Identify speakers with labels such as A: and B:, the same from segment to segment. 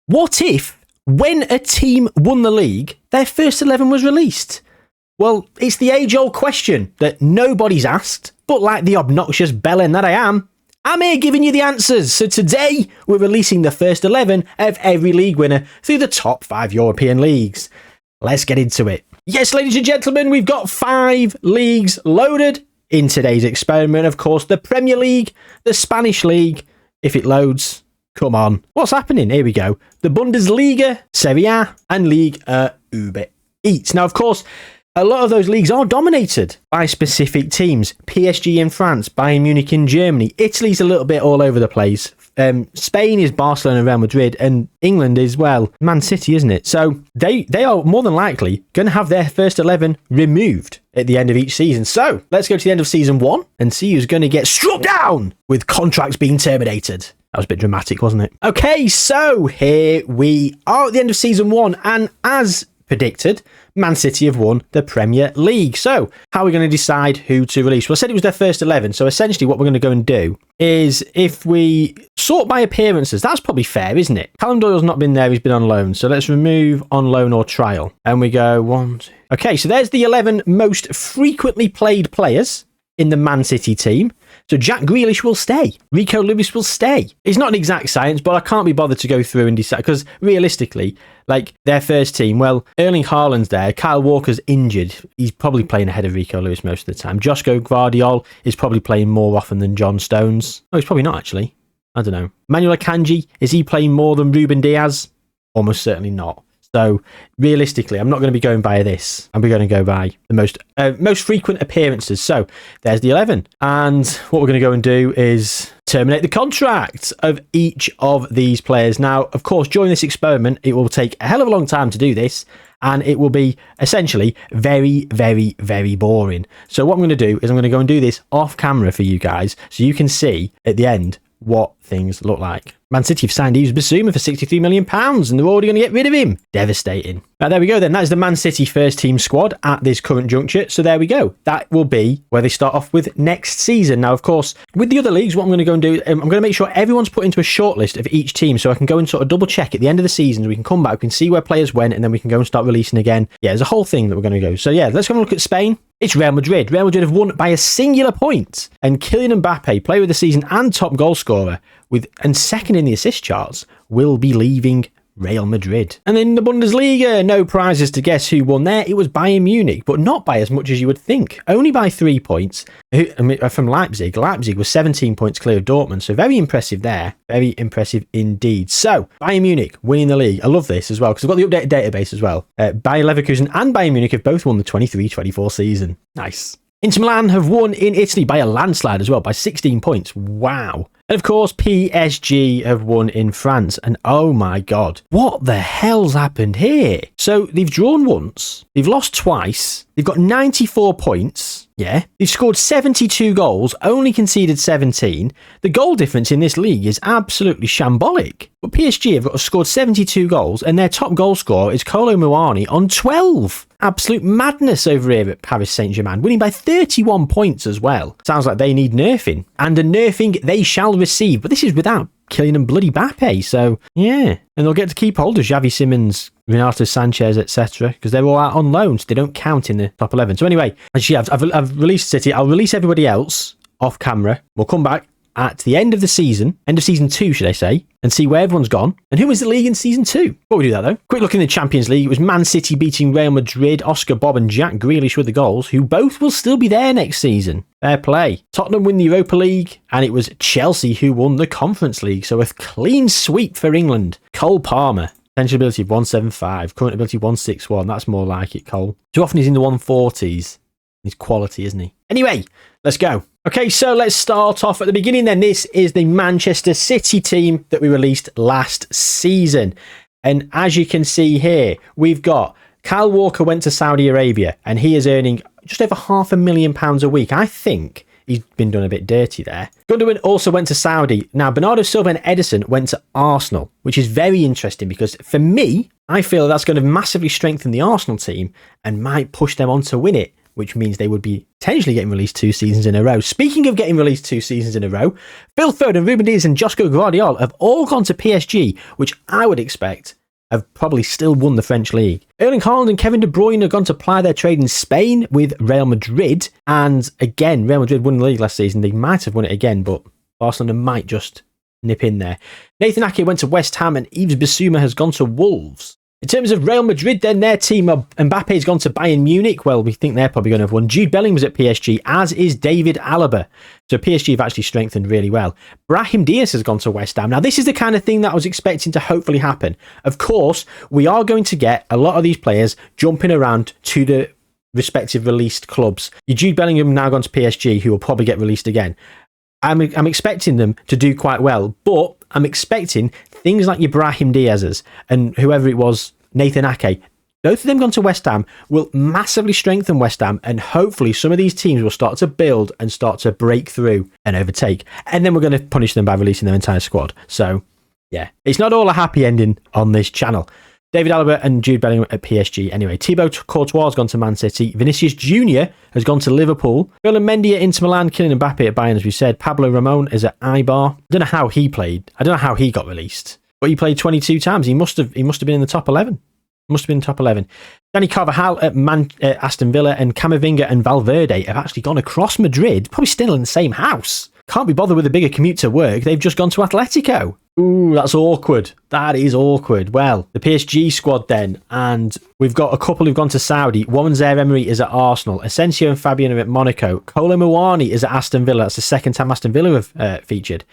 A: What if, when a team won the league, their first 11 was released? Well, it's the age-old question that nobody's asked, but like the obnoxious bellend that I am, I'm here giving you the answers. So today, we're releasing the first 11 of every league winner through the top 5 European leagues. Let's get into it. Yes, ladies and gentlemen, we've got 5 leagues loaded in today's experiment. Of course, the Premier League, the Spanish League, if it loads, come on. What's happening? Here we go. The Bundesliga, Serie A, and Ligue Uber Eats. Now, of course, a lot of those leagues are dominated by specific teams. PSG in France, Bayern Munich in Germany. Italy's a little bit all over the place. Spain is Barcelona and Real Madrid, and England is, well, Man City, isn't it? So they are more than likely going to have their first 11 removed at the end of each season. So let's go to the end of season 1 and see who's going to get struck down with contracts being terminated. That was a bit dramatic, wasn't it? Okay, so here we are at the end of season 1, and as predicted, Man City have won the Premier League. So how are we going to decide who to release? Well, I said it was their first 11. So essentially what we're going to go and do is, if we sort by appearances, that's probably fair, isn't it? Callum Doyle's not been there. He's been on loan. So let's remove on loan or trial. And we go 1, 2. Okay, so there's the 11 most frequently played players in the Man City team. So Jack Grealish will stay. Rico Lewis will stay. It's not an exact science, but I can't be bothered to go through and decide, because realistically, like their first team, well, Erling Haaland's there. Kyle Walker's injured. He's probably playing ahead of Rico Lewis most of the time. Joshko Gvardiol is probably playing more often than John Stones. Oh, he's probably not, actually. I don't know. Manuel Akanji, is he playing more than Ruben Diaz? Almost certainly not. So realistically, I'm not going to be going by this. I'm going to go by the most frequent appearances. So there's the 11. And what we're going to go and do is terminate the contract of each of these players. Now, of course, during this experiment, it will take a hell of a long time to do this. And it will be essentially very, very, very boring. So what I'm going to do is I'm going to go and do this off camera for you guys, so you can see at the end what things look like. Man City have signed Yves Bissouma for £63 million, and they're already going to get rid of him. Devastating. There we go then. That is the Man City first team squad at this current juncture. So there we go. That will be where they start off with next season. Now, of course, with the other leagues, what I'm going to go and do, I'm going to make sure everyone's put into a shortlist of each team, so I can go and sort of double check at the end of the season. We can come back, we can see where players went, and then we can go and start releasing again. Yeah, there's a whole thing that we're going to go. So yeah, let's go and look at Spain. It's Real Madrid. Real Madrid have won by a singular point, and Kylian Mbappe, player of the season and top goal scorer, and second in the assist charts, will be leaving Real Madrid. And in the Bundesliga, no prizes to guess who won there. It was Bayern Munich, but not by as much as you would think. Only by 3 points from Leipzig. Leipzig was 17 points clear of Dortmund, so very impressive there. Very impressive indeed. So, Bayern Munich winning the league. I love this as well, because I've got the updated database as well. Bayer Leverkusen and Bayern Munich have both won the 23-24 season. Nice. Inter Milan have won in Italy by a landslide as well, by 16 points. Wow. And of course, PSG have won in France. And oh my God, what the hell's happened here? So they've drawn once, they've lost twice, they've got 94 points. Yeah, they've scored 72 goals, only conceded 17. The goal difference in this league is absolutely shambolic. But PSG have scored 72 goals, and their top goal scorer is Kolo Muani on 12. Absolute madness over here at Paris Saint-Germain, winning by 31 points as well. Sounds like they need nerfing, and a nerfing they shall receive. But this is without Kylian and bloody Mbappe, so yeah. And they'll get to keep hold of Xavi Simons, Renato Sanchez, etc., because they're all out on loan, so they don't count in the top 11. So anyway, actually, I've released City. I'll release everybody else off camera. We'll come back at the end of the season, end of season 2, should I say, and see where everyone's gone and who wins the league in season 2. Before we do that, though, quick look in the Champions League. It was Man City beating Real Madrid, Oscar Bob and Jack Grealish with the goals, who both will still be there next season. Fair play. Tottenham win the Europa League, and it was Chelsea who won the Conference League, so a clean sweep for England. Cole Palmer, potential ability of 175, current ability 161. That's more like it, Cole. Too often he's in the 140s. He's quality, isn't he? Anyway, let's go. Okay, so let's start off at the beginning then. This is the Manchester City team that we released last season. And as you can see here, we've got Kyle Walker went to Saudi Arabia, and he is earning just over £500,000 a week. I think he's been done a bit dirty there. Gundogan also went to Saudi. Now, Bernardo Silva and Edison went to Arsenal, which is very interesting because for me, I feel that's going to massively strengthen the Arsenal team and might push them on to win it which means they would be potentially getting released 2 seasons in a row. Speaking of getting released 2 seasons in a row, Phil Foden, Ruben Dias and Josko Gvardiol have all gone to PSG, which I would expect have probably still won the French league. Erling Haaland and Kevin De Bruyne have gone to ply their trade in Spain with Real Madrid. And again, Real Madrid won the league last season. They might have won it again, but Barcelona might just nip in there. Nathan Ake went to West Ham and Yves Bissouma has gone to Wolves. In terms of Real Madrid, then their team, Mbappe's gone to Bayern Munich. Well, we think they're probably going to have won. Jude Bellingham was at PSG, as is David Alaba. So PSG have actually strengthened really well. Brahim Diaz has gone to West Ham. Now, this is the kind of thing that I was expecting to hopefully happen. Of course, we are going to get a lot of these players jumping around to the respective released clubs. Your Jude Bellingham now gone to PSG, who will probably get released again. I'm expecting them to do quite well, but I'm expecting things like your Brahim Diaz's and whoever it was, Nathan Ake, both of them gone to West Ham, will massively strengthen West Ham, and hopefully some of these teams will start to build and start to break through and overtake. And then we're going to punish them by releasing their entire squad. So, yeah, it's not all a happy ending on this channel. David Alaba and Jude Bellingham at PSG. Anyway, Thibaut Courtois has gone to Man City. Vinicius Jr. has gone to Liverpool. Ferland Mendy at Inter Milan. Kylian Mbappe at Bayern, as we said. Pablo Ramon is at Eibar. I don't know how he played. I don't know how he got released. But he played 22 times. He must have been in the top 11. Must have been top 11. Danny Carvajal at Aston Villa, and Camavinga and Valverde have actually gone across Madrid. Probably still in the same house. Can't be bothered with a bigger commute to work. They've just gone to Atletico. Ooh, that's awkward. That is awkward. Well, the PSG squad then, and we've got a couple who've gone to Saudi. Warren Zaire-Emery is at Arsenal. Asensio and Fabian are at Monaco. Kolo Muani is at Aston Villa. That's the second time Aston Villa have featured.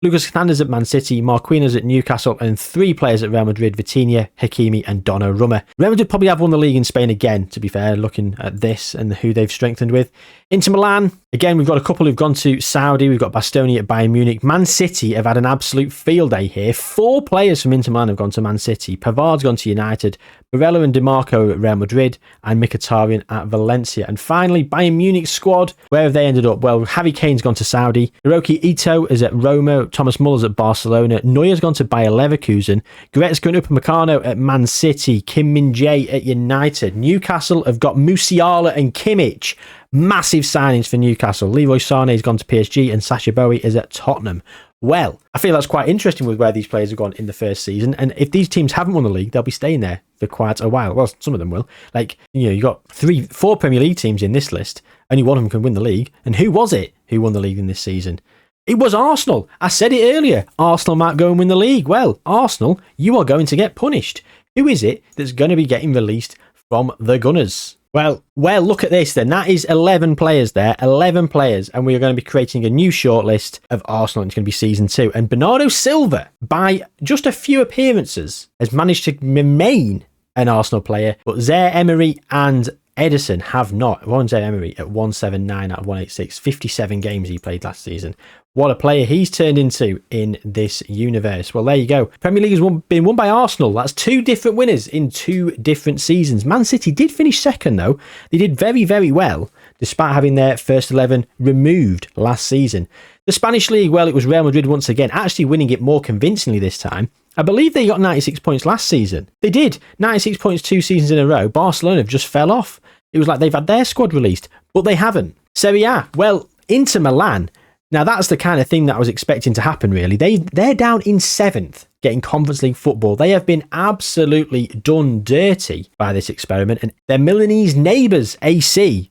A: Lucas Hernandez at Man City, Marquinhos at Newcastle, and 3 players at Real Madrid, Vitinha, Hakimi and Donnarumma. Real Madrid probably have won the league in Spain again, to be fair, looking at this and who they've strengthened with. Inter Milan, again, we've got a couple who've gone to Saudi. We've got Bastoni at Bayern Munich. Man City have had an absolute field day here. 4 players from Inter Milan have gone to Man City. Pavard's gone to United. Barella and DiMarco at Real Madrid, and Mkhitaryan at Valencia. And finally, Bayern Munich squad, where have they ended up? Well, Harry Kane's gone to Saudi. Hiroki Ito is at Roma. Thomas Muller's at Barcelona. Neuer's gone to Bayer Leverkusen. Goretzka and Upamecano at Man City. Kim Min-jae at United. Newcastle have got Musiala and Kimmich. Massive signings for Newcastle. Leroy Sané's gone to PSG, and Sacha Boey is at Tottenham. Well, I feel that's quite interesting with where these players have gone in the first season. And if these teams haven't won the league, they'll be staying there for quite a while. Well, some of them will. Like, you got 4 Premier League teams in this list. Only one of them can win the league. And who was it who won the league in this season? It was Arsenal. I said it earlier. Arsenal might go and win the league. Well, Arsenal, you are going to get punished. Who is it that's going to be getting released from the Gunners? Well, look at this then. That is 11 players there, 11 players, and we are going to be creating a new shortlist of Arsenal. It's going to be season 2. And Bernardo Silva, by just a few appearances, has managed to remain an Arsenal player, but Zaire-Emery and Ederson have not. Warren Zaire-Emery at 179 out of 186, 57 games he played last season. What a player he's turned into in this universe. Well, there you go. Premier League has been won by Arsenal. That's 2 different winners in 2 different seasons. Man City did finish second, though. They did very, very well, despite having their first 11 removed last season. The Spanish League, well, it was Real Madrid once again, actually winning it more convincingly this time. I believe they got 96 points last season. They did. 96 points 2 seasons in a row. Barcelona have just fell off. It was like they've had their squad released, but they haven't. Serie A, well, Inter Milan. Now, that's the kind of thing that I was expecting to happen, really. They're down in 7th, getting Conference League football. They have been absolutely done dirty by this experiment. And their Milanese neighbours, AC.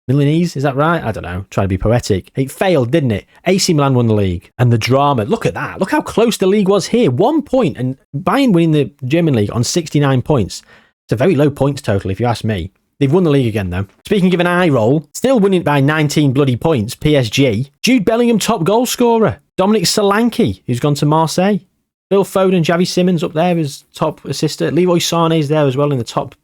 A: Milanese, is that right? I don't know. Trying to be poetic. It failed, didn't it? AC Milan won the league. And the drama, look at that. Look how close the league was here. 1 point. And Bayern winning the German league on 69 points. It's a very low points total, if you ask me. They've won the league again, though. Speaking of an eye roll, still winning by 19 bloody points, PSG. Jude Bellingham, top goal scorer. Dominic Solanke, who's gone to Marseille. Phil Foden, Javi Simmons up there as top assister. Leroy Sané's there as well in the top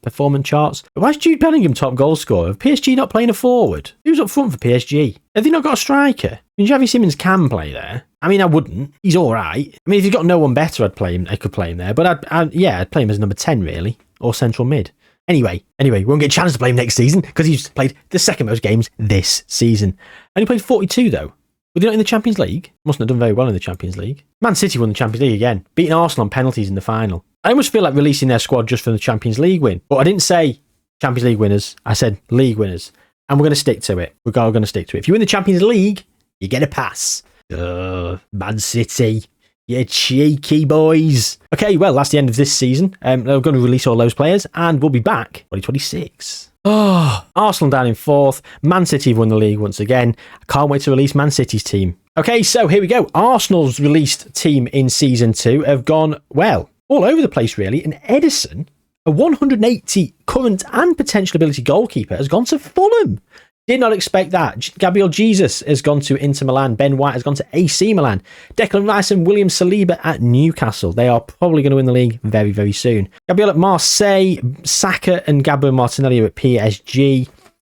A: performance charts. Why is Jude Bellingham top goal scorer? PSG not playing a forward? Who's up front for PSG? Have they not got a striker? I mean, Javi Simmons can play there. I mean, I wouldn't. He's all right. I mean, if you've got no one better, I'd play him. I could play him there. But I'd play him as number 10, really. Or central mid. Anyway, we won't get a chance to play him next season because he's played the second most games this season. Only played 42 though. Were they not in the Champions League? Mustn't have done very well in the Champions League. Man City won the Champions League again, beating Arsenal on penalties in the final. I almost feel like releasing their squad just for the Champions League win. But I didn't say Champions League winners. I said league winners. And we're going to stick to it. We're going to stick to it. If you win the Champions League, you get a pass. Man City. You cheeky boys. Okay, well, that's the end of this season. They're going to release all those players, and we'll be back 2026. Oh, Arsenal down in 4th. Man City have won the league once again. I can't wait to release Man City's team. Okay, so here we go. Arsenal's released team in Season 2 have gone, well, all over the place, really. And Edison, a 180 current and potential ability goalkeeper, has gone to Fulham. Did not expect that. Gabriel Jesus has gone to Inter Milan. Ben White has gone to AC Milan. Declan Rice and William Saliba at Newcastle. They are probably going to win the league very, very soon. Gabriel at Marseille. Saka and Gabriel Martinelli are at PSG.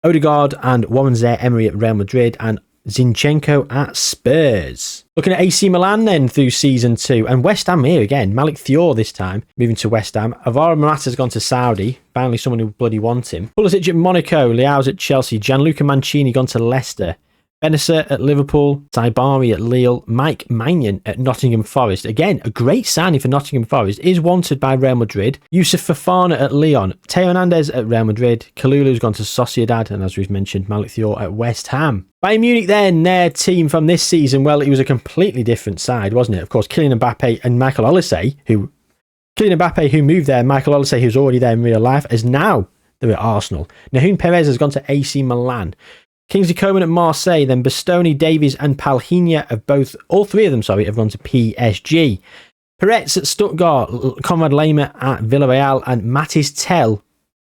A: Odegaard and Warren Zaire-Emery at Real Madrid. And Zinchenko at Spurs. Looking at AC Milan then through Season 2. And West Ham here again. Malik Thiaw this time. Moving to West Ham. Alvaro Morata's gone to Saudi. Finally someone who bloody wants him. Pulisic at Monaco. Leao's at Chelsea. Gianluca Mancini gone to Leicester. Benessa at Liverpool. Saibari at Lille. Mike Maignan at Nottingham Forest. Again, a great signing for Nottingham Forest. Is wanted by Real Madrid. Yusuf Fofana at Lyon. Teo Hernandez at Real Madrid. Kalulu's gone to Sociedad. And as we've mentioned, Malik Thiaw at West Ham. Bayern Munich then, their team from this season, well, it was a completely different side, wasn't it? Of course, Kylian Mbappe and Michael Olise, Kylian Mbappe, who moved there, Michael Olise, who's already there in real life, is now they're at Arsenal. Nahun Perez has gone to AC Milan. Kingsley Coman at Marseille, then Bastoni, Davies and Palhinha all three of them, have gone to PSG. Peretz at Stuttgart, Conrad Laimer at Villarreal, and Matis Tell,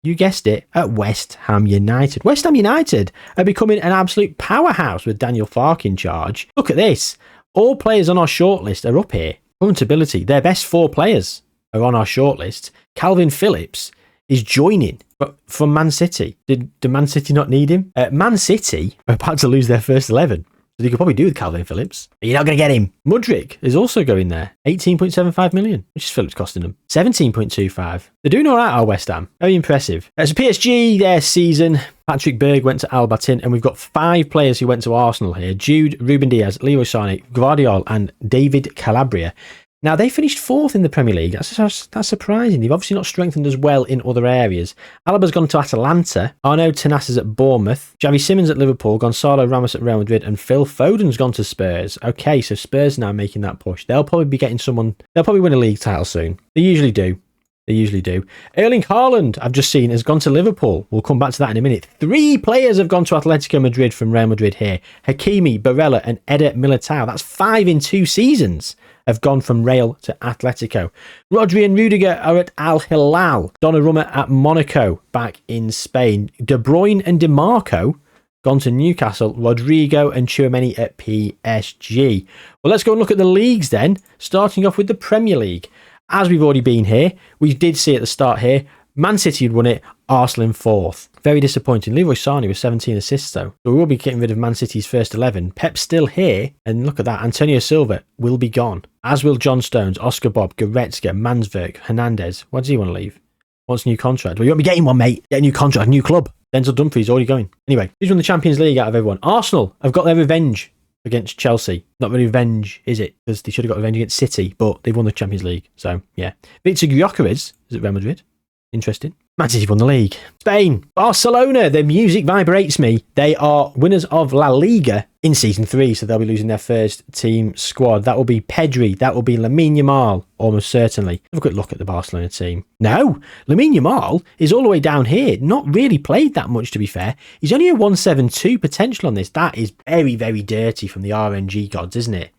A: you guessed it, at West Ham United. West Ham United are becoming an absolute powerhouse with Daniel Farke in charge. Look at this. All players on our shortlist are up here. Current ability, their best 4 players are on our shortlist. Calvin Phillips is joining from Man City. Did Man City not need him? Man City are about to lose their first 11. So you could probably do with Calvin Phillips. But you're not going to get him. Mudryk is also going there. 18.75 million, which is Phillips costing them. 17.25. They're doing all right, our West Ham. Very impressive. So PSG, their season. Patrick Berg went to Albertin, and we've got 5 players who went to Arsenal here. Jude, Ruben Diaz, Leroy Sané, Gvardiol, and David Calabria. Now, they finished 4th in the Premier League. That's surprising. They've obviously not strengthened as well in other areas. Alaba's gone to Atalanta. Arnaud Tenas is at Bournemouth. Javi Simmons at Liverpool. Gonzalo Ramos at Real Madrid. And Phil Foden's gone to Spurs. Okay, so Spurs now making that push. They'll probably be getting someone. They'll probably win a league title soon. They usually do. Erling Haaland, I've just seen, has gone to Liverpool. We'll come back to that in a minute. 3 players have gone to Atletico Madrid from Real Madrid here. Hakimi, Barella, and Eder Militao. That's 5 in 2 seasons. Have gone from Real to Atletico. Rodri and Rudiger are at Al Hilal. Donnarumma at Monaco, back in Spain. De Bruyne and DeMarco gone to Newcastle. Rodrigo and Tchouaméni at PSG. Well, let's go and look at the leagues then, starting off with the Premier League. As we've already been here, we did see at the start here, Man City had won it, Arsenal in 4th. Very disappointing. Leroy Sané with 17 assists though. So we will be getting rid of Man City's first 11. Pep's still here, and look at that. Antonio Silva will be gone. As will John Stones, Oscar Bob, Goretzka, Mansverk, Hernandez. Why does he want to leave? Wants a new contract. Well, you won't be getting one, mate. Get a new contract, new club. Denzel Dumfries already going. Anyway, who's won the Champions League out of everyone? Arsenal have got their revenge against Chelsea. Not really revenge, is it? Because they should have got revenge against City, but they've won the Champions League. So, yeah. Victor Gyökeres is at Real Madrid. Interesting. Man City won the league. Spain. Barcelona. Their music vibrates me. They are winners of La Liga in Season 3, so they'll be losing their first team squad. That will be Pedri. That will be Lamine Yamal, almost certainly. Have a quick look at the Barcelona team. No, Lamine Yamal is all the way down here. Not really played that much, to be fair. He's only a 172 potential on this. That is very, very dirty from the RNG gods, isn't it?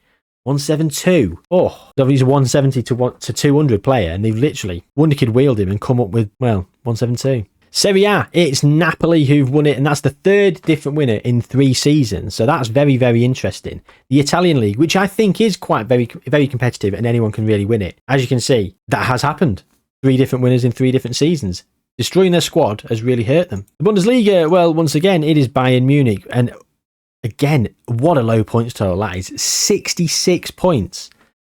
A: 172. Oh, he's a 170 to 200 player, and they've literally wonderkid wheeled him and come up with, well, 172. Serie A, it's Napoli who've won it, and that's the 3rd different winner in 3 seasons. So that's very, very interesting. The Italian league, which I think is quite very, very competitive, and anyone can really win it. As you can see, that has happened. 3 different winners in 3 different seasons. Destroying their squad has really hurt them. The Bundesliga, well, once again, it is Bayern Munich, and again, what a low points total that is. 66 points.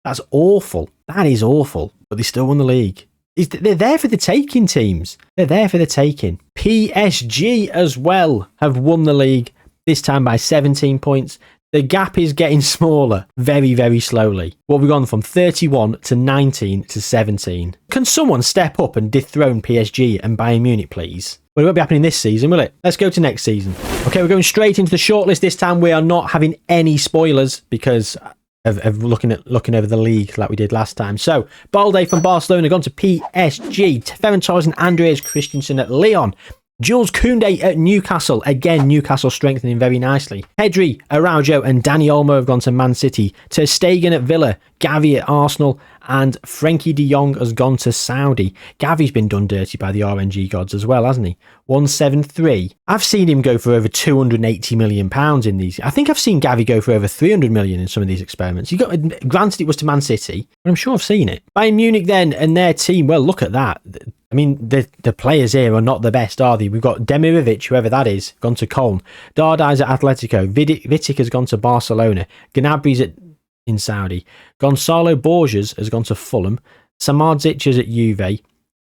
A: That's awful. That is awful. But they still won the league. They're there for the taking, teams. They're there for the taking. PSG as well have won the league, this time by 17 points. The gap is getting smaller very, very slowly. What have we gone from 31 to 19 to 17? Can someone step up and dethrone PSG and Bayern Munich, please? Well, it won't be happening this season, will it? Let's go to next season. Okay, we're going straight into the shortlist this time. We are not having any spoilers because of looking over the league like we did last time. So, Balde from Barcelona gone to PSG. Ferran Torres and Andreas Christensen at Lyon. Jules Koundé at Newcastle. Again, Newcastle strengthening very nicely. Pedri, Araujo and Dani Olmo have gone to Man City. Ter Stegen at Villa. Gavi at Arsenal. And Frenkie de Jong has gone to Saudi. Gavi's been done dirty by the RNG gods as well, hasn't he? 173. I've seen him go for over £280 million in these. I think I've seen Gavi go for over 300 million in some of these experiments. Granted, it was to Man City, but I'm sure I've seen it. Bayern Munich then and their team. Well, look at that. I mean, the players here are not the best, are they? We've got Demirovic, whoever that is, gone to Cologne. Dardai's at Atletico. Vidic has gone to Barcelona. Gnabry's in Saudi. Gonzalo Borges has gone to Fulham. Samardzic is at Juve.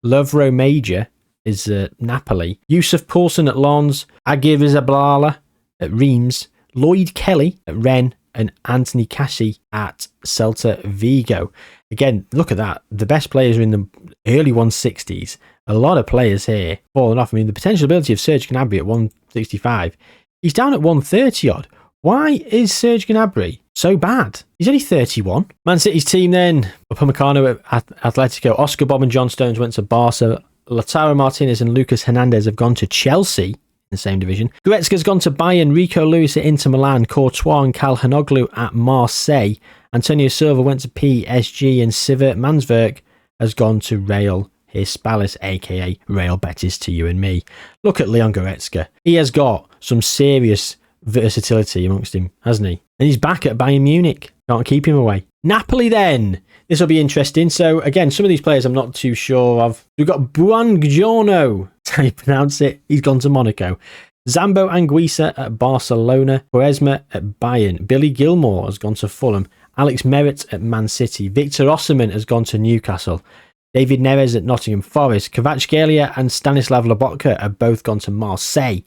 A: Lovro Major is at Napoli. Yusuf Poulsen at Lens. Agir Zablala at Reims. Lloyd Kelly at Rennes. And Anthony Cassi at Celta Vigo. Again, look at that. The best players are in the early 160s. A lot of players here falling off. I mean, the potential ability of Serge Gnabry at 165. He's down at 130 odd. Why is Serge Gnabry so bad? He's only 31. Man City's team then. Upamecano at Atletico. Oscar Bob and John Stones went to Barca. Lautaro Martinez and Lucas Hernandez have gone to Chelsea. The same division. Goretzka's gone to Bayern, Rico Lewis at Inter Milan, Courtois and Calhanoglu at Marseille. Antonio Silva went to PSG and Sivert Mansverk has gone to Real Hispalis, aka Real Betis to you and me. Look at Leon Goretzka. He has got some serious versatility amongst him, hasn't he? And he's back at Bayern Munich. Can't keep him away. Napoli then. This will be interesting. So again, some of these players I'm not too sure of. We've got Buongiorno. That's how you pronounce it. He's gone to Monaco. Zambo Anguissa at Barcelona. Quaresma at Bayern. Billy Gilmore has gone to Fulham. Alex Merritt at Man City. Victor Osimhen has gone to Newcastle. David Neres at Nottingham Forest. Kvaratskhelia and Stanislav Lobotka have both gone to Marseille.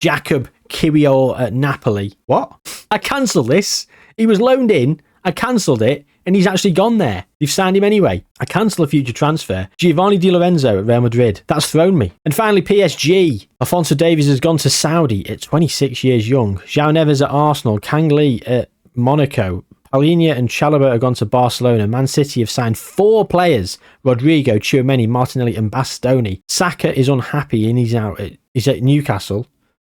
A: Jakub Kiwior at Napoli. What? I cancelled this. He was loaned in. I cancelled it. And he's actually gone there. They've signed him anyway. I cancel a future transfer. Giovanni Di Lorenzo at Real Madrid. That's thrown me. And finally, PSG. Alphonso Davies has gone to Saudi at 26 years young. João Neves at Arsenal. Kang Lee at Monaco. Paulinho and Chalobah have gone to Barcelona. Man City have signed 4 players. Rodrigo, Tchouameni, Martinelli and Bastoni. Saka is unhappy and he's at Newcastle.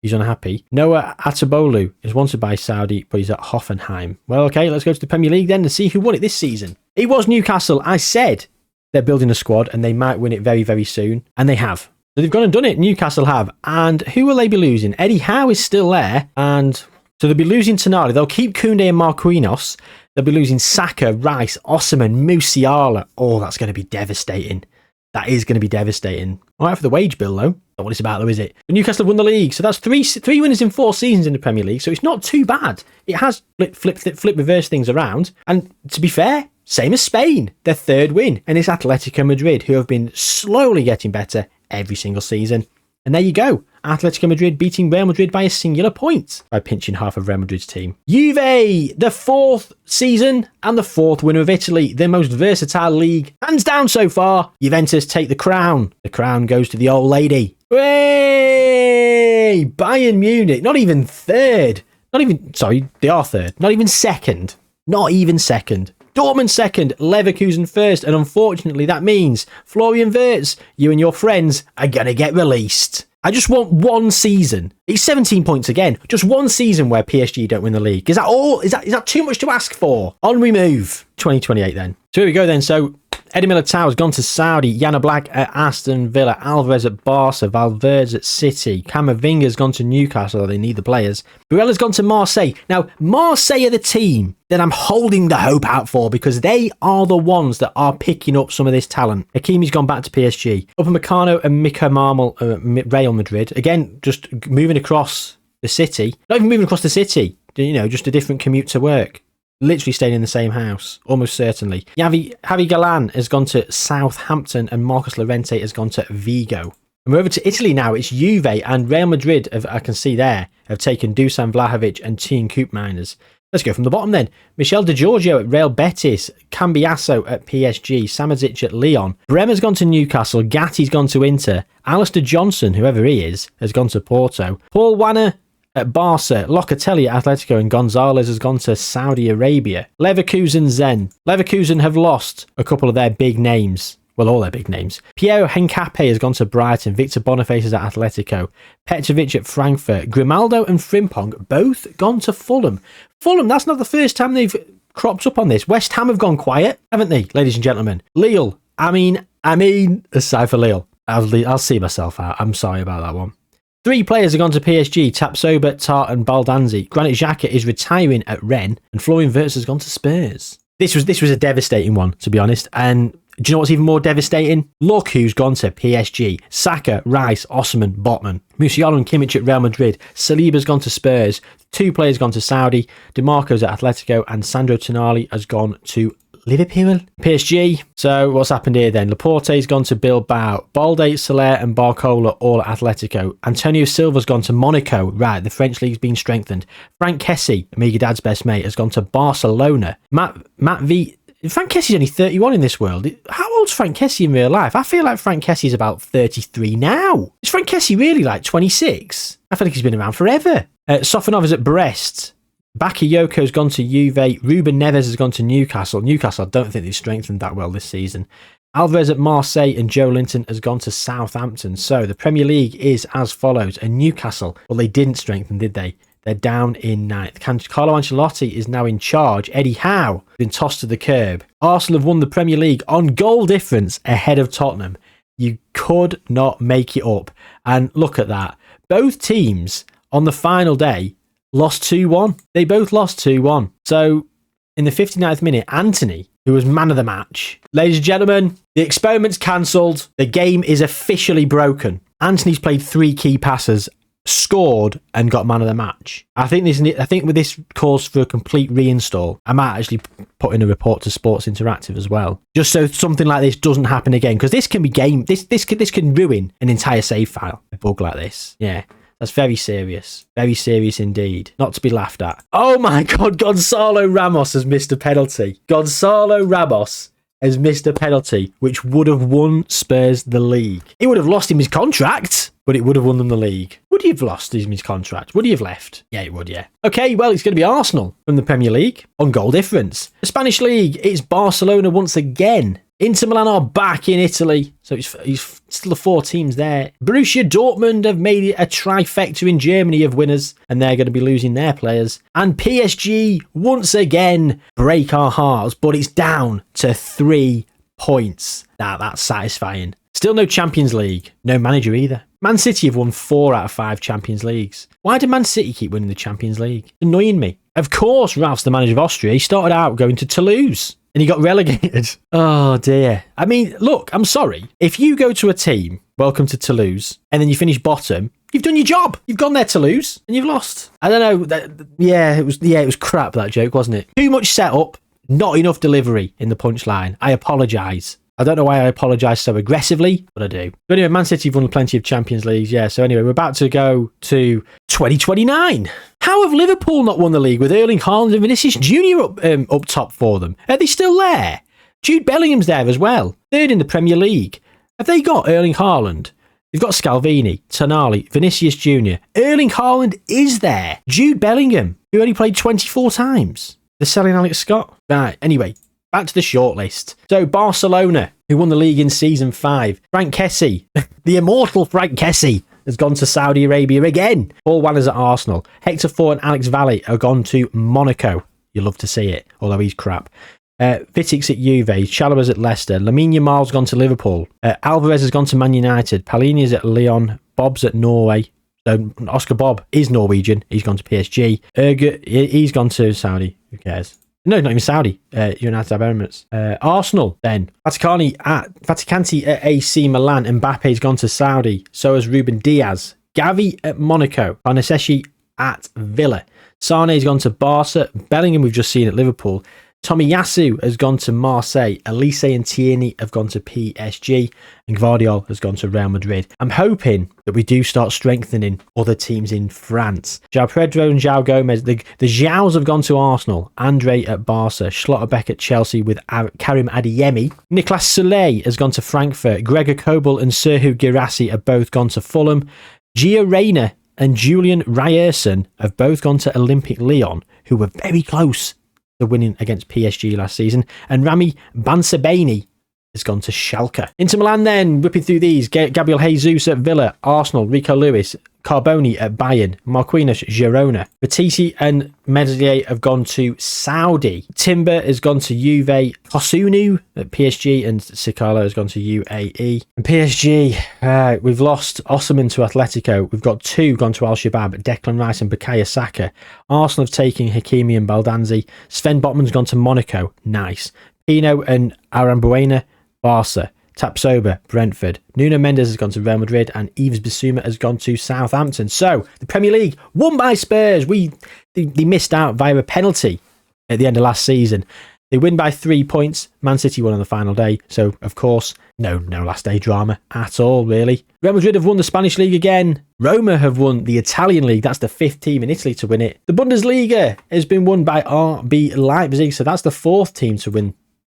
A: He's unhappy. Noah Atabolu is wanted by Saudi, but he's at Hoffenheim. Well, okay, let's go to the Premier League then and see who won it this season. It was Newcastle. I said they're building a squad and they might win it very, very soon. And they have. So they've gone and done it. Newcastle have. And who will they be losing? Eddie Howe is still there. And so they'll be losing Tonali. They'll keep Koundé and Marquinhos. They'll be losing Saka, Rice, Osimhen, Musiala. Oh, that's going to be devastating. That is going to be devastating. All right for the wage bill, though. Not what it's about, though, is it? But Newcastle have won the league. So that's three winners in 4 seasons in the Premier League. So it's not too bad. It has flip, reverse things around. And to be fair, same as Spain. Their 3rd win. And it's Atletico Madrid, who have been slowly getting better every single season. And there you go. Atletico Madrid beating Real Madrid by a singular point by pinching half of Real Madrid's team. Juve, the 4th season and the 4th winner of Italy, the most versatile league, hands down so far. Juventus take the crown. The crown goes to the old lady. Way! Bayern Munich, not even 3rd. Sorry, they are 3rd. Not even 2nd. Not even 2nd. Dortmund 2nd, Leverkusen 1st, and unfortunately that means Florian Wirtz, you and your friends are gonna get released. I just want one season. It's 17 points again. Just one season where PSG don't win the league. Is that all? Is that too much to ask for? On we move. 2028 then. So here we go then. So Eddie Militao has gone to Saudi. Yana Black at Aston Villa. Alvarez at Barca. Valverde at City. Camavinga's gone to Newcastle. They need the players. Barella's gone to Marseille. Now, Marseille are the team that I'm holding the hope out for because they are the ones that are picking up some of this talent. Hakimi's gone back to PSG. Upamecano and Mika Marmel at Real Madrid. Again, just moving across the city. Not even moving across the city. Just a different commute to work. Literally staying in the same house, almost certainly. Javi Galan has gone to Southampton and Marcus Llorente has gone to Vigo. And we're over to Italy now. It's Juve and Real Madrid, I can see there, have taken Dusan Vlahovic and Team Koopmeiners. Let's go from the bottom then. Michel De Giorgio at Real Betis, Cambiasso at PSG, Samadzic at Lyon, Bremer's gone to Newcastle, Gatti's gone to Inter, Alistair Johnson, whoever he is, has gone to Porto, Paul Wanner at Barca, Locatelli at Atletico, and Gonzalez has gone to Saudi Arabia. Leverkusen Zen. Leverkusen have lost a couple of their big names. Well, all their big names. Piero Hencape has gone to Brighton. Victor Boniface is at Atletico. Petrovic at Frankfurt. Grimaldo and Frimpong both gone to Fulham. Fulham, that's not the first time they've cropped up on this. West Ham have gone quiet, haven't they, ladies and gentlemen? Lille. I mean, aside for Lille. I'll see myself out. I'm sorry about that one. 3 players have gone to PSG. Tapsoba, Tart and Baldanzi. Granit Xhaka is retiring at Rennes. And Florian Wirtz has gone to Spurs. This was a devastating one, to be honest. And do you know what's even more devastating? Look who's gone to PSG. Saka, Rice, Osimhen, Botman. Musiala and Kimmich at Real Madrid. Saliba's gone to Spurs. 2 players gone to Saudi. DeMarco's at Atletico. And Sandro Tonali has gone to Liverpool. PSG. So what's happened here then? Laporte's gone to Bilbao. Balde, Soler and Barcola all at Atletico. Antonio Silva's gone to Monaco. Right, the French league's been strengthened. Frank Kessie, Amiga Dad's best mate, has gone to Barcelona. Frank Kessie's only 31 in this world. How old's Frank Kessie in real life? I feel like Frank Kessie's about 33 now. Is Frank Kessie really like 26? I feel like he's been around forever. Sofanov is at Brest. Bakayoko's gone to Juve. Ruben Neves has gone to Newcastle. Newcastle, I don't think they've strengthened that well this season. Alvarez at Marseille and Joe Linton has gone to Southampton. So the Premier League is as follows. And Newcastle, well, they didn't strengthen, did they? They're down in 9th. Carlo Ancelotti is now in charge. Eddie Howe has been tossed to the curb. Arsenal have won the Premier League on goal difference ahead of Tottenham. You could not make it up. And look at that. Both teams on the final day lost 2-1. They both lost 2-1. So in the 59th minute, Anthony, who was man of the match. Ladies and gentlemen, the experiment's cancelled. The game is officially broken. Anthony's played 3 key passes, scored and got man of the match. I think with this calls for a complete reinstall. I might actually put in a report to Sports Interactive as well, just so something like this doesn't happen again, because this can be this can ruin an entire save file. A bug like this, yeah. That's very serious indeed. Not to be laughed at. Oh my God, Gonzalo Ramos has missed a penalty. Gonzalo Ramos has missed a penalty, which would have won Spurs the league. It would have lost him his contract, but it would have won them the league. Would he have lost him his contract? Would he have left? Yeah, it would, yeah. Okay, well, it's going to be Arsenal from the Premier League on goal difference. The Spanish League, it's Barcelona once again. Inter Milan are back in Italy, so he's still the 4 teams there. Borussia Dortmund have made it a trifecta in Germany of winners, and they're going to be losing their players. And PSG, once again, break our hearts, but it's down to 3 points. Now, that's satisfying. Still no Champions League, no manager either. Man City have won 4 out of 5 Champions Leagues. Why do Man City keep winning the Champions League? It's annoying me. Of course, Ralph's the manager of Austria. He started out going to Toulouse. And he got relegated. Oh, dear. I mean, look, I'm sorry. If you go to a team, welcome to Toulouse, and then you finish bottom, you've done your job. You've gone there to lose, and you've lost. I don't know. It was crap, that joke, wasn't it? Too much setup, not enough delivery in the punchline. I apologise. I don't know why I apologise so aggressively, but I do. But anyway, Man City have won plenty of Champions Leagues, yeah. So anyway, we're about to go to 2029. How have Liverpool not won the league with Erling Haaland and Vinicius Jr. up top for them? Are they still there? Jude Bellingham's there as well. 3rd in the Premier League. Have they got Erling Haaland? They've got Scalvini, Tonali, Vinicius Jr. Erling Haaland is there. Jude Bellingham, who only played 24 times. They're selling Alex Scott. Right, anyway. Back to the shortlist. So Barcelona, who won the league in season 5. Frank Kessie, the immortal Frank Kessie, has gone to Saudi Arabia again. Paul Wanner's at Arsenal. Hector Ford and Alex Valle have gone to Monaco. You love to see it, although he's crap. Vitic's at Juve. Chalobah's at Leicester. Lamine Yamal's gone to Liverpool. Alvarez has gone to Man United. Palhinha's at Lyon. Bob's at Norway. So Oscar Bob is Norwegian. He's gone to PSG. He's gone to Saudi. Who cares? No, not even Saudi. United Arab Emirates. Arsenal, then. Vaticanti at AC Milan. Mbappe's gone to Saudi. So has Ruben Diaz. Gavi at Monaco. Parnaseshi at Villa. Sane's gone to Barca. Bellingham we've just seen at Liverpool. Tomiyasu has gone to Marseille. Elise and Tierney have gone to PSG. And Gvardiol has gone to Real Madrid. I'm hoping that we do start strengthening other teams in France. João Pedro and João Gomez. The Joaos have gone to Arsenal. Andre at Barca. Schlotterbeck at Chelsea with Karim Adeyemi. Nicolas Soulé has gone to Frankfurt. Gregor Kobel and Serhou Guirassy have both gone to Fulham. Gio Reyna and Julian Ryerson have both gone to Olympique Lyon, who were very close to winning against PSG last season. And Rami Bansabeni has gone to Schalke. Inter Milan then, whipping through these. Gabriel Jesus at Villa, Arsenal, Rico Lewis, Carboni at Bayern, Marquinhos, Girona. Battisti and Medellin have gone to Saudi. Timber has gone to Juve, Kosunu at PSG, and Sikala has gone to UAE. And PSG, we've lost Osimhen to Atletico. We've got 2 gone to Al-Shabaab, Declan Rice and Bukayo Saka. Arsenal have taken Hakimi and Baldanzi. Sven Botman's gone to Monaco. Nice. Pino and Arambuena, Barca. Tapsoba, Brentford. Nuno Mendes has gone to Real Madrid, and Yves Bissouma has gone to Southampton. So, the Premier League won by Spurs. They missed out via a penalty at the end of last season. They win by 3 points. Man City won on the final day. So, of course, no last day drama at all, really. Real Madrid have won the Spanish League again. Roma have won the Italian League. That's the 5th team in Italy to win it. The Bundesliga has been won by RB Leipzig. So, that's the 4th team to win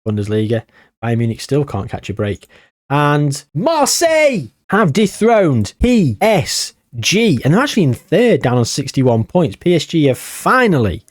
A: Bundesliga. Bayern Munich still can't catch a break. And Marseille have dethroned PSG. And they're actually in 3rd, down on 61 points. PSG have finally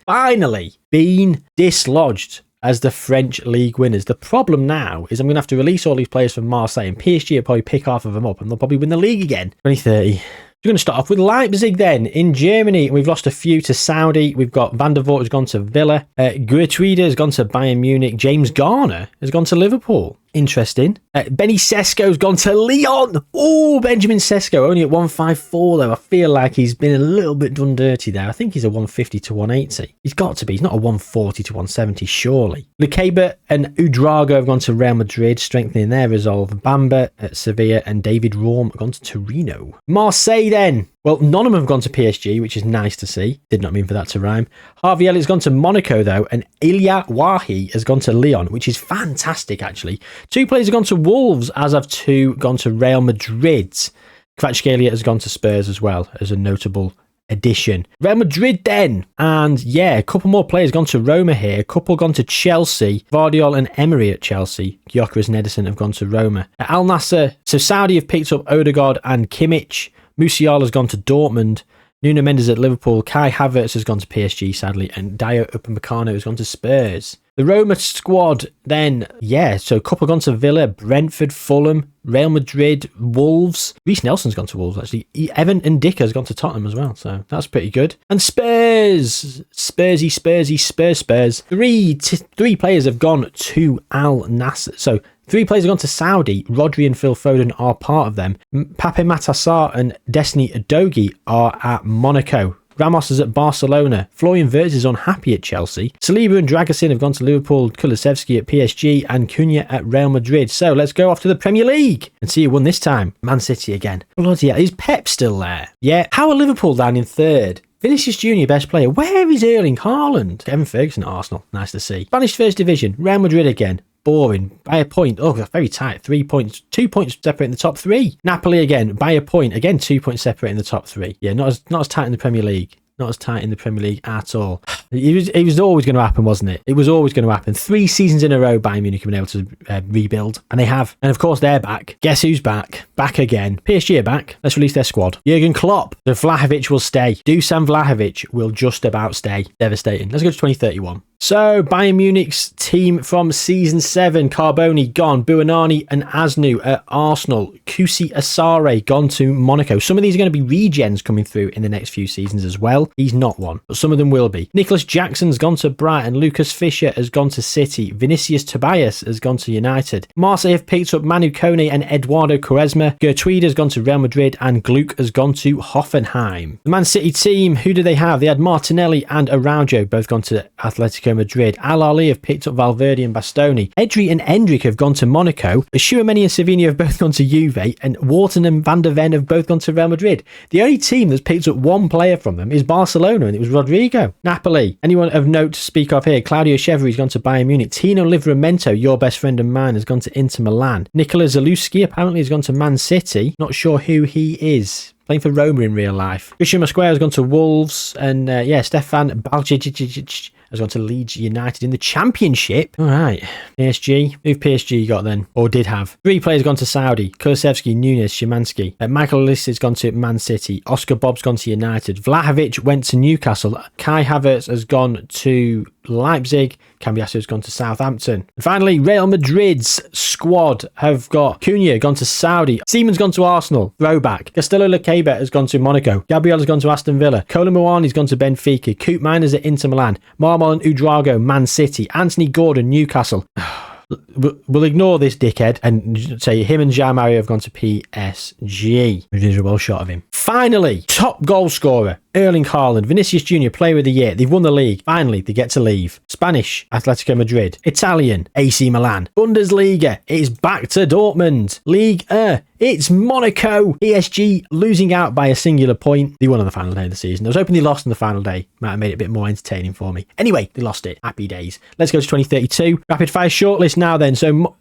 A: been dislodged as the French league winners. The problem now is I'm going to have to release all these players from Marseille, and PSG will probably pick half of them up, and they'll probably win the league again. 2030. We're going to start off with Leipzig then in Germany. We've lost a few to Saudi. We've got Van der Voort has gone to Villa. Guertruida has gone to Bayern Munich. James Garner has gone to Liverpool. Interesting. Benny Sesko's gone to Lyon. Oh, Benjamin Sesko, only at 154 though. I feel like he's been a little bit done dirty there. I think he's a 150 to 180. He's got to be. He's not a 140 to 170, surely. Lukeba and Udrago have gone to Real Madrid, strengthening their resolve. Bamba at Sevilla and David Raum have gone to Torino. Marseille then. Well, none of them have gone to PSG, which is nice to see. Did not mean for that to rhyme. Harvey Elliott's gone to Monaco, though, and Ilya Wahi has gone to Lyon, which is fantastic, actually. 2 players have gone to Wolves, as have 2 gone to Real Madrid. Kvaratskhelia has gone to Spurs as well, as a notable addition. Real Madrid then, and yeah, a couple more players gone to Roma here. A couple gone to Chelsea. Gvardiol and Emery at Chelsea. Gyökeres and Ederson have gone to Roma. At Al Nassr, so Saudi have picked up Odegaard and Kimmich. Musiala has gone to Dortmund. Nuno Mendes at Liverpool. Kai Havertz has gone to PSG, sadly. And Dio Upamecano has gone to Spurs. The Roma squad then, yeah, so a couple gone to Villa, Brentford, Fulham, Real Madrid, Wolves. Reece Nelson's gone to Wolves, actually. Evan and Dick has gone to Tottenham as well, so that's pretty good. And Spurs. Spurs. 3 players have gone to Al Nassr. So 3 players have gone to Saudi. Rodri and Phil Foden are part of them. Pape Matar and Destiny Udogie are at Monaco. Ramos is at Barcelona. Florian Wirtz is unhappy at Chelsea. Saliba and Dragusin have gone to Liverpool. Kulusevski at PSG and Cunha at Real Madrid. So let's go off to the Premier League and see who won this time. Man City again. Bloody hell. Is Pep still there? Yeah. How are Liverpool down in 3rd? Vinicius Junior, best player. Where is Erling Haaland? Kevin Ferguson at Arsenal. Nice to see. Spanish 1st Division. Real Madrid again. Boring. By a point. Oh, very tight. 3 points. 2 points separating the top 3. Napoli again. By a point. Again, 2 points separating the top 3. Yeah, not as tight in the Premier League. Not as tight in the Premier League at all. It was always going to happen, wasn't it? It was always going to happen. 3 seasons in a row, Bayern Munich have been able to rebuild. And they have. And of course, they're back. Guess who's back? Back again. PSG are back. Let's release their squad. Jurgen Klopp. The Vlahovic will stay. Dusan Vlahovic will just about stay. Devastating. Let's go to 2031. So, Bayern Munich's team from Season 7, Carboni gone, Buonanni and Asnu at Arsenal, Kusi Asare gone to Monaco. Some of these are going to be regens coming through in the next few seasons as well. He's not one, but some of them will be. Nicholas Jackson's gone to Brighton, Lucas Fisher has gone to City, Vinicius Tobias has gone to United. Marseille have picked up Manu Kone and Eduardo Quaresma, Gertrude has gone to Real Madrid and Gluck has gone to Hoffenheim. The Man City team, who do they have? They had Martinelli and Araujo, both gone to Atletico Madrid. Al Ahly have picked up Valverde and Bastoni. Edri and Endrick have gone to Monaco. Chouameni and Savinho have both gone to Juve, and Wharton and Van der Ven have both gone to Real Madrid. The only team that's picked up 1 player from them is Barcelona, and it was Rodrigo. Napoli Finally, anyone of note to speak of here? Claudio Chevro's gone to Bayern Munich. Tino Livramento, your best friend and mine, has gone to Inter Milan. Nikola Zalewski apparently has gone to Man City. Not sure who he is. Playing for Roma in real life. Christian Mosquera has gone to Wolves. And Stefan Baljic has gone to Leeds United in the Championship. All right. PSG. Who've PSG got then? Or did have? 3 players gone to Saudi. Kulusevski, Nunes, Szymanski. Michael Olise has gone to Man City. Oscar Bob's gone to United. Vlahovic went to Newcastle. Kai Havertz has gone to Leipzig. Cambiasso has gone to Southampton. And finally, Real Madrid's squad have got Cunha gone to Saudi. Seaman's gone to Arsenal. Throwback. Castello Lequeba has gone to Monaco. Gabriel has gone to Aston Villa. Kolo Muani's gone to Benfica. Coop Miners at Inter Milan. Marmol and Udrago, Man City. Anthony Gordon, Newcastle. We'll ignore this dickhead and say him and Jean-Marie have gone to PSG. There's a well shot of him. Finally, top goal scorer, Erling Haaland. Vinicius Jr., Player of the Year. They've won the league. Finally, they get to leave. Spanish, Atletico Madrid. Italian, AC Milan. Bundesliga, it's back to Dortmund. Ligue 1, it's Monaco. PSG losing out by a singular point. They won on the final day of the season. I was hoping they lost on the final day. Might have made it a bit more entertaining for me. Anyway, they lost it. Happy days. Let's go to 2032. Rapid fire shortlist now then. So,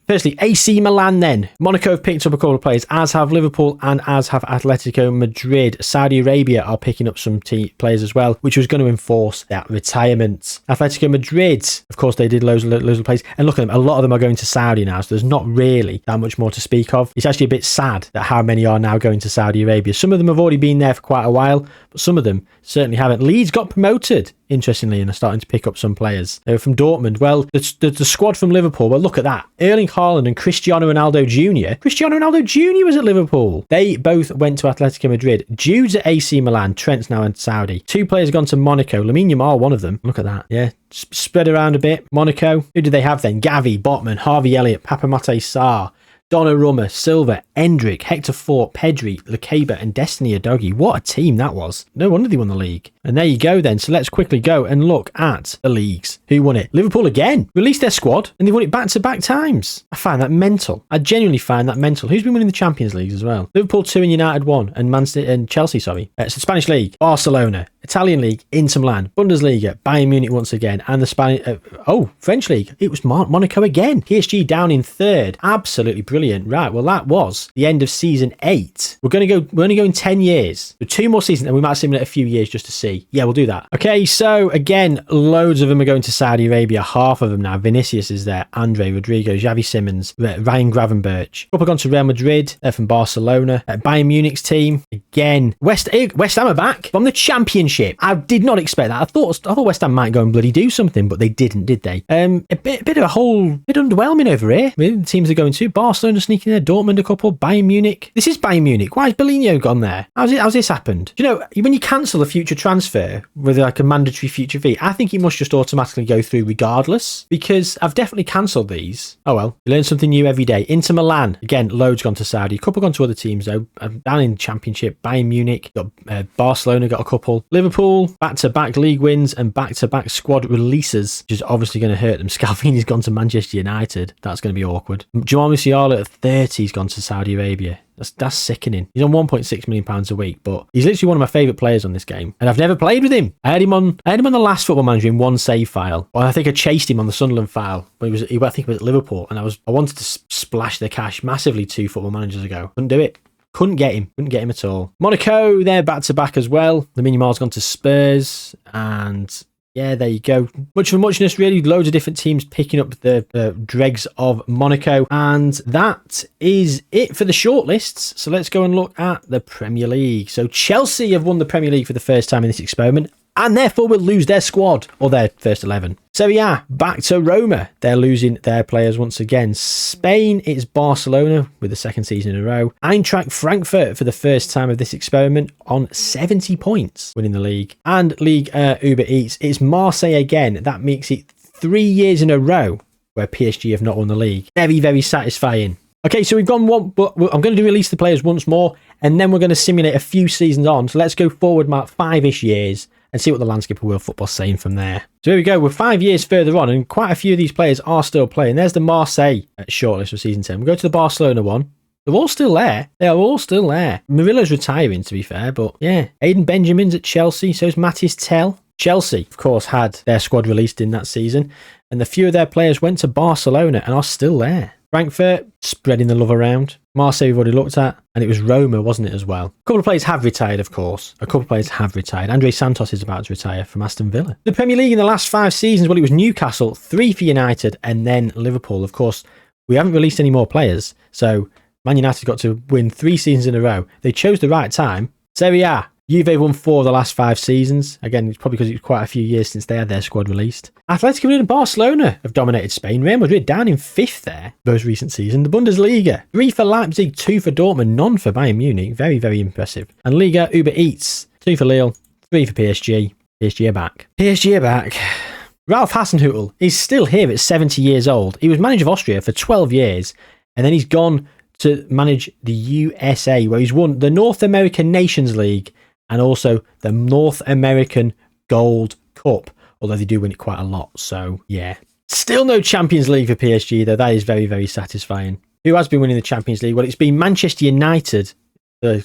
A: firstly, AC Milan then. Monaco have picked up a couple of players, as have Liverpool and as have Atletico Madrid. Saudi Arabia are picking up some players as well, which was going to enforce that retirement. Atletico Madrid, of course, they did loads of players. And look at them. A lot of them are going to Saudi now, so there's not really that much more to speak of. It's actually a bit sad that how many are now going to Saudi Arabia. Some of them have already been there for quite a while, but some of them certainly haven't. Leeds got promoted, interestingly, and are starting to pick up some players. They were from Dortmund. Well, the squad from Liverpool, well, look at that. Erling Haaland and Cristiano Ronaldo Jr. Cristiano Ronaldo Jr. was at Liverpool. They both went to Atletico Madrid. Jude's at AC Milan. Trent's now in Saudi. 2 players gone to Monaco. Lamine Yamal, one of them. Look at that. Yeah. Spread around a bit. Monaco. Who did they have then? Gavi, Botman, Harvey Elliott, Papamate Sarr, Donnarumma, Silva, Endrick, Hector Fort, Pedri, Lequeba and Destiny Udogie. What a team that was. No wonder they won the league. And there you go then. So let's quickly go and look at the leagues. Who won it? Liverpool again. Released their squad and they won it back-to-back times. I find that mental. I genuinely find that mental. Who's been winning the Champions Leagues as well? Liverpool 2 and United 1 and Man City and Chelsea, sorry. So Spanish League, Barcelona. Italian League, Inter Milan. Bundesliga, Bayern Munich once again. And the French League, it was Monaco again. PSG down in 3rd. Absolutely brilliant. Right, well, that was the end of season 8. We're only going 10 years. So 2 more seasons, and we might simulate a few years just to see. Yeah, we'll do that. Okay, so again, loads of them are going to Saudi Arabia. Half of them now. Vinicius is there. Andre, Rodrigo, Xavi Simons, Ryan Gravenberch. A couple gone to Real Madrid. They're from Barcelona. Bayern Munich's team. Again, West Ham are back from the Championship. I did not expect that. I thought West Ham might go and bloody do something, but they didn't, did they? A bit of a whole bit underwhelming over here. I mean, the teams are going to Barcelona sneaking there, Dortmund a couple, Bayern Munich. This is Bayern Munich. Why has Bellinho gone there? How's this happened? Do you know, when you cancel a future transfer with like a mandatory future fee, I think it must just automatically go through regardless, because I've definitely cancelled these. Oh well, you learn something new every day. Inter Milan, again, loads gone to Saudi, a couple gone to other teams though. Down in the Championship, Bayern Munich, got Barcelona got a couple. Liverpool, back-to-back league wins and back-to-back squad releases, which is obviously going to hurt them. Scalvini's gone to Manchester United. That's going to be awkward. Jamal Musiala at 30 has gone to Saudi Arabia. That's sickening. He's on £1.6 million a week, but he's literally one of my favourite players on this game. And I've never played with him. I had him on the last Football Manager in one save file. Or I think I chased him on the Sunderland file when I think he was at Liverpool. And I wanted to splash the cash massively 2 Football Managers ago. Couldn't do it. Couldn't get him at all. Monaco, they're back-to-back as well. Lamine Yamal's gone to Spurs, and yeah, there you go. Much for muchness, really. Loads of different teams picking up the dregs of Monaco, and that is it for the shortlists. So let's go and look at the Premier League. So Chelsea have won the Premier League for the first time in this experiment, and therefore will lose their squad, or their first 11. Serie A, back to Roma. They're losing their players once again. Spain, it's Barcelona with the 2nd season in a row. Eintracht Frankfurt for the first time of this experiment on 70 points, winning the league. And League Uber Eats, it's Marseille again. That makes it 3 years in a row where PSG have not won the league. Very, very satisfying. Okay, so we've gone one, but I'm going to release the players once more, and then we're going to simulate a few seasons on. So let's go forward, Mark, 5-ish years, and see what the landscape of world football's saying from there. So here we go. We're 5 years further on, and quite a few of these players are still playing. There's the Marseille shortlist for season 10. We'll go to the Barcelona one. They're all still there. They are all still there. Marilla's retiring, to be fair, but yeah. Aiden Benjamin's at Chelsea. So is Mathis Tell. Chelsea, of course, had their squad released in that season, and a few of their players went to Barcelona and are still there. Frankfurt, spreading the love around. Marseille, we've already looked at, and it was Roma, wasn't it, as well? A couple of players have retired, of course. Andre Santos is about to retire from Aston Villa. The Premier League in the last 5 seasons, well, it was Newcastle, 3 for United, and then Liverpool. Of course, we haven't released any more players, so Man United got to win 3 seasons in a row. They chose the right time. Serie A. Juve won 4 of the last 5 seasons. Again, it's probably because it was quite a few years since they had their squad released. Atletico Madrid and Barcelona have dominated Spain. Real Madrid down in 5th there, most recent season. The Bundesliga, 3 for Leipzig, 2 for Dortmund, none for Bayern Munich. Very, very impressive. And Liga, Uber Eats, 2 for Lille, 3 for PSG. PSG are back. PSG are back. Ralph Hasenhüttl is still here at 70 years old. He was manager of Austria for 12 years, and then he's gone to manage the USA, where he's won the North American Nations League and also the North American Gold Cup, although they do win it quite a lot. So, yeah. Still no Champions League for PSG, though. That is very, very satisfying. Who has been winning the Champions League? Well, it's been Manchester United, 2 of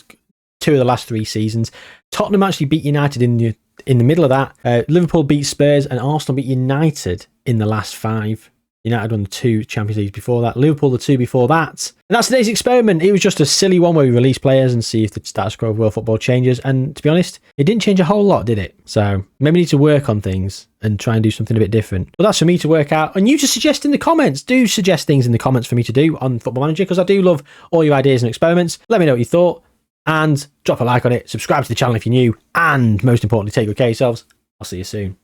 A: the last 3 seasons. Tottenham actually beat United in the middle of that. Liverpool beat Spurs, and Arsenal beat United in the last 5. United won the 2 Champions Leagues before that. Liverpool the 2 before that. And that's today's experiment. It was just a silly one where we release players and see if the status quo of world football changes. And to be honest, it didn't change a whole lot, did it? So maybe we need to work on things and try and do something a bit different. But that's for me to work out. And you to suggest in the comments. Do suggest things in the comments for me to do on Football Manager, because I do love all your ideas and experiments. Let me know what you thought. And drop a like on it. Subscribe to the channel if you're new. And most importantly, take good care of yourselves. I'll see you soon.